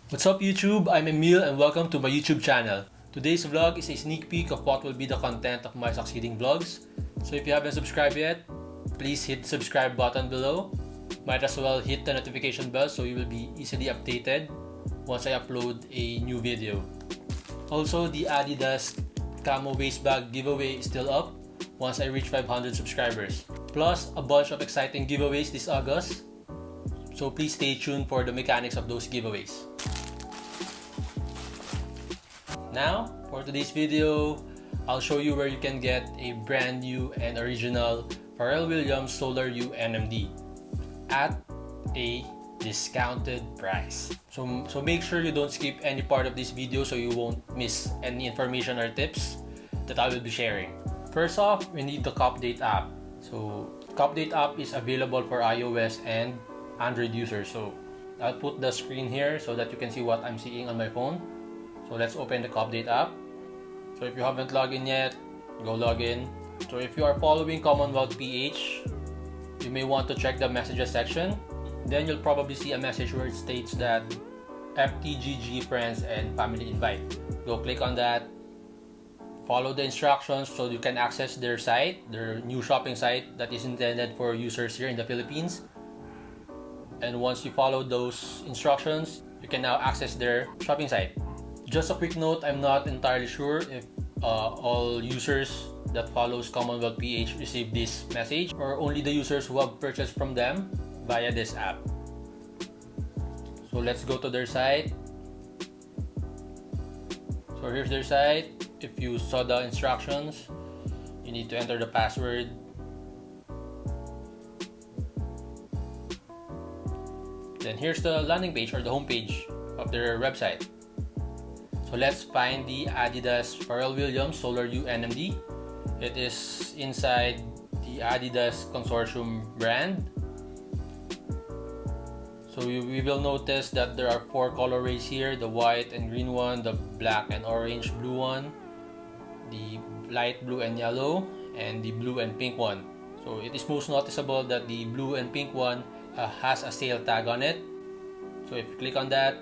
What's up YouTube? I'm Emil and welcome to my YouTube channel. Today's vlog is a sneak peek of what will be the content of my succeeding vlogs. So if you haven't subscribed yet, please hit the subscribe button below. Might as well hit the notification bell so you will be easily updated once I upload a new video. Also, the Adidas Camo Waist Bag giveaway is still up once I reach 500 subscribers. Plus, a bunch of exciting giveaways this August. So please stay tuned for the mechanics of those giveaways. Now, for today's video, I'll show you where you can get a brand new and original Pharrell Williams SolarHU NMD at a discounted price. So make sure you don't skip any part of this video so you won't miss any information or tips that I will be sharing. First off, we need the Cupdate app. So Cupdate app is available for iOS and Android users. So I'll put the screen here so that you can see what I'm seeing on my phone. So let's open the Cupdate app. So if you haven't logged in yet, go log in. So if you are following Commonwealth PH, you may want to check the messages section. Then you'll probably see a message where it states that FTGG friends and family invite. Go click on that. Follow the instructions so you can access their site, their new shopping site that is intended for users here in the Philippines. And once you follow those instructions, you can now access their shopping site. Just a quick note, I'm not entirely sure if all users that follows Commonwealth PH receive this message or only the users who have purchased from them via this app. So let's go to their site. So here's their site. If you saw the instructions, you need to enter the password. Then here's the landing page or the home page of their website. So let's find the Adidas Pharrell Williams SolarHU NMD. It is inside the Adidas Consortium brand. So we will notice that there are 4 colorways here: the white and green one, the black and orange blue one, the light blue and yellow, and the blue and pink one. So it is most noticeable that the blue and pink one has a sale tag on it. So if you click on that,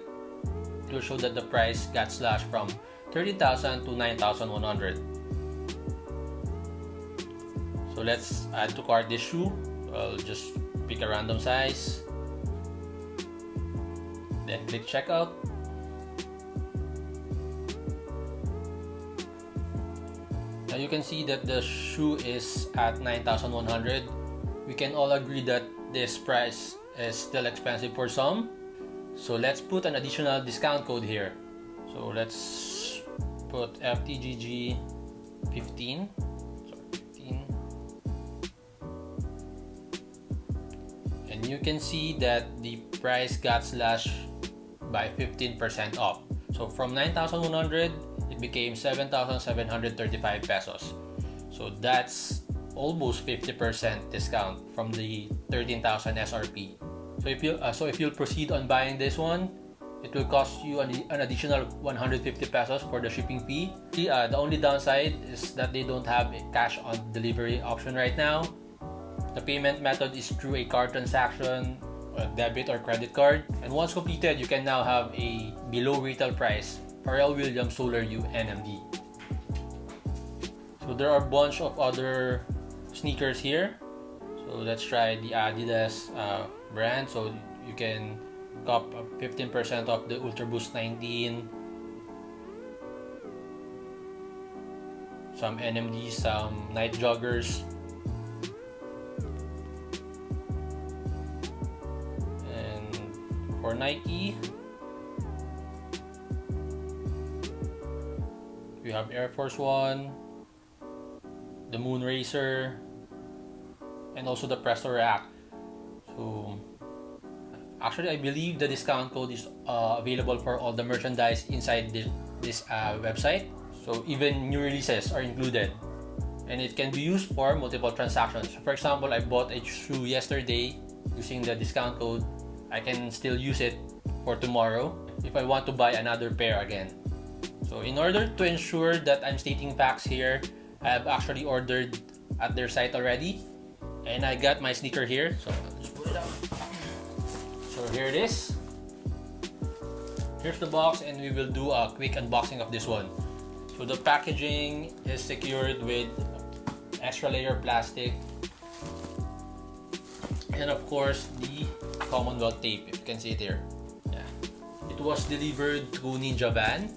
it will show that the price got slashed from 30,000 to 9,100. So let's add to cart this shoe. I'll just pick a random size. Then click checkout. Now you can see that the shoe is at 9,100. We can all agree that this price is still expensive for some. So let's put an additional discount code here. So let's put FTGG 15. And you can see that the price got slashed by 15% off. So from 9,100, it became 7,735 pesos. So that's almost 50% discount from the 13,000 SRP. So if you'll proceed on buying this one, it will cost you an additional 150 pesos for the shipping fee. The only downside is that they don't have a cash on delivery option right now. The payment method is through a card transaction, a debit or credit card. And once completed, you can now have a below retail price Pharrell Williams SolarHU NMD. So there are a bunch of other sneakers here. So let's try the Adidas brand. So you can cop 15% off the Ultra Boost 19. Some NMDs, some night joggers. And for Nike, we have Air Force One, the Moon Racer, and also the Presto Rack. So actually, I believe the discount code is available for all the merchandise inside this website. So even new releases are included, and it can be used for multiple transactions. For example, I bought a shoe yesterday using the discount code. I can still use it for tomorrow if I want to buy another pair again. So in order to ensure that I'm stating facts here, I have actually ordered at their site already. And I got my sneaker here, so I'll just put it up. So here it is. here's the box, and we will do a quick unboxing of this one. So the packaging is secured with extra layer plastic, and of course the Commonwealth tape, if you can see it here. Yeah, it was delivered to Ninja Van,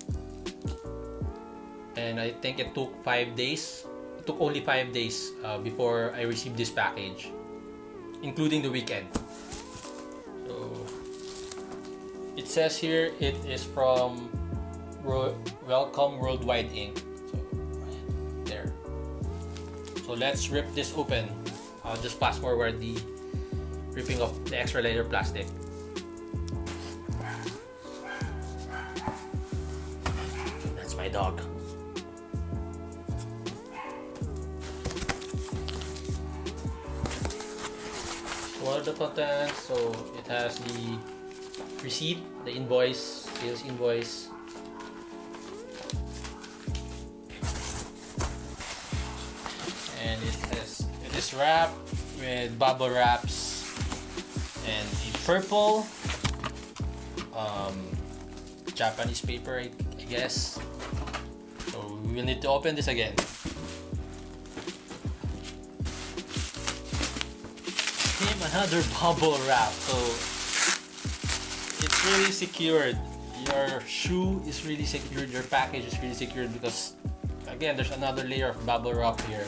and I think it took 5 days. It took only 5 days before I received this package, including the weekend. So it says here it is from Welcome Worldwide Inc. So there. So let's rip this open. I'll just fast forward the ripping of the extra layer plastic. That's my dog. What are the contents? So it has the receipt, the invoice, sales invoice, and it is wrapped with bubble wraps and a purple Japanese paper, I guess. So we will need to open this again. Another bubble wrap, so it's really secured. Your shoe is really secured, your package is really secured, because again there's another layer of bubble wrap here.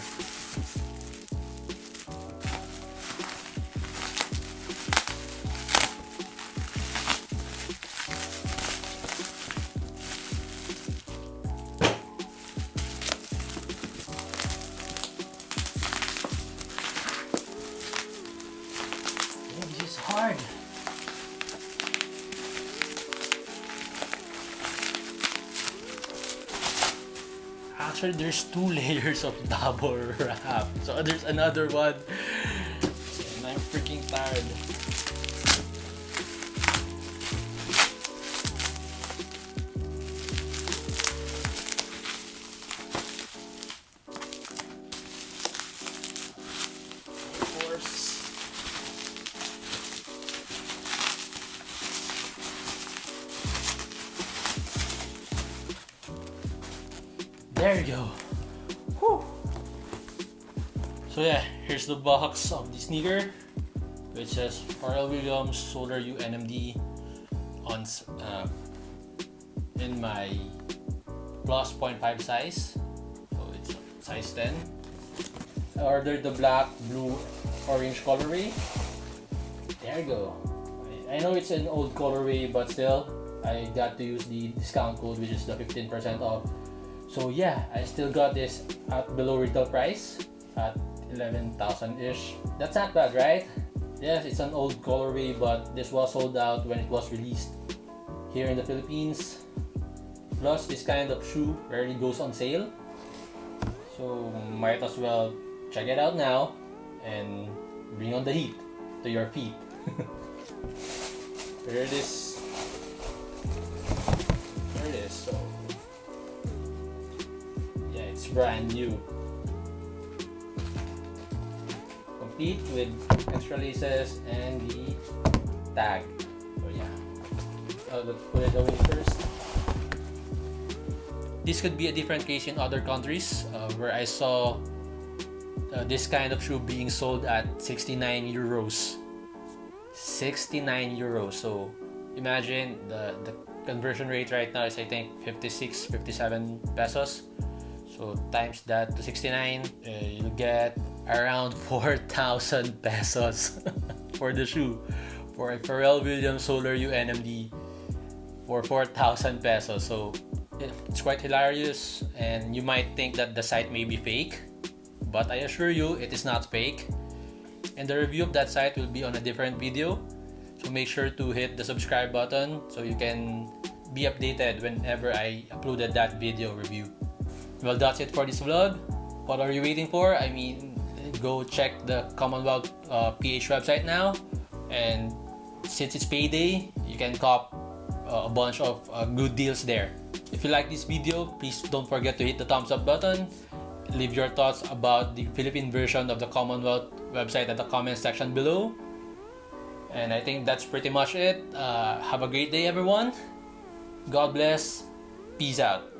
Hard. Actually, there's 2 layers of double wrap. So there's another one, and I'm freaking tired. There you go. Whew. So yeah, here's the box of the sneaker, which says Pharrell Williams SolarHU NMD on in my plus 0.5 size. So it's size 10. I ordered the black, blue, orange colorway. There you go. I know it's an old colorway, but still, I got to use the discount code, which is the 15% off. So yeah, I still got this at below retail price at 11,000-ish. That's not bad, right? Yes, it's an old colorway, but this was sold out when it was released here in the Philippines. Plus, this kind of shoe rarely goes on sale. So might as well check it out now and bring on the heat to your feet. There it is. There it is. So it's brand new, complete with extra laces and the tag. So yeah, let's put it away first. This could be a different case in other countries where I saw this kind of shoe being sold at 69 euros. 69 euros. So imagine the conversion rate right now is, I think, 56, 57 pesos. So times that to 69, you'll get around 4,000 pesos for the shoe. For a Pharrell Williams SolarHU NMD for 4,000 pesos. So it's quite hilarious, and you might think that the site may be fake, but I assure you it is not fake. And the review of that site will be on a different video. So make sure to hit the subscribe button so you can be updated whenever I uploaded that video review. Well, that's it for this vlog. What are you waiting for? I mean, go check the Commonwealth PH website now, and since it's payday, you can cop a bunch of good deals there. If you like this video, please don't forget to hit the thumbs up button. Leave your thoughts about the Philippine version of the Commonwealth website at the comment section below. And I think that's pretty much it. Have a great day, everyone. God bless. Peace out.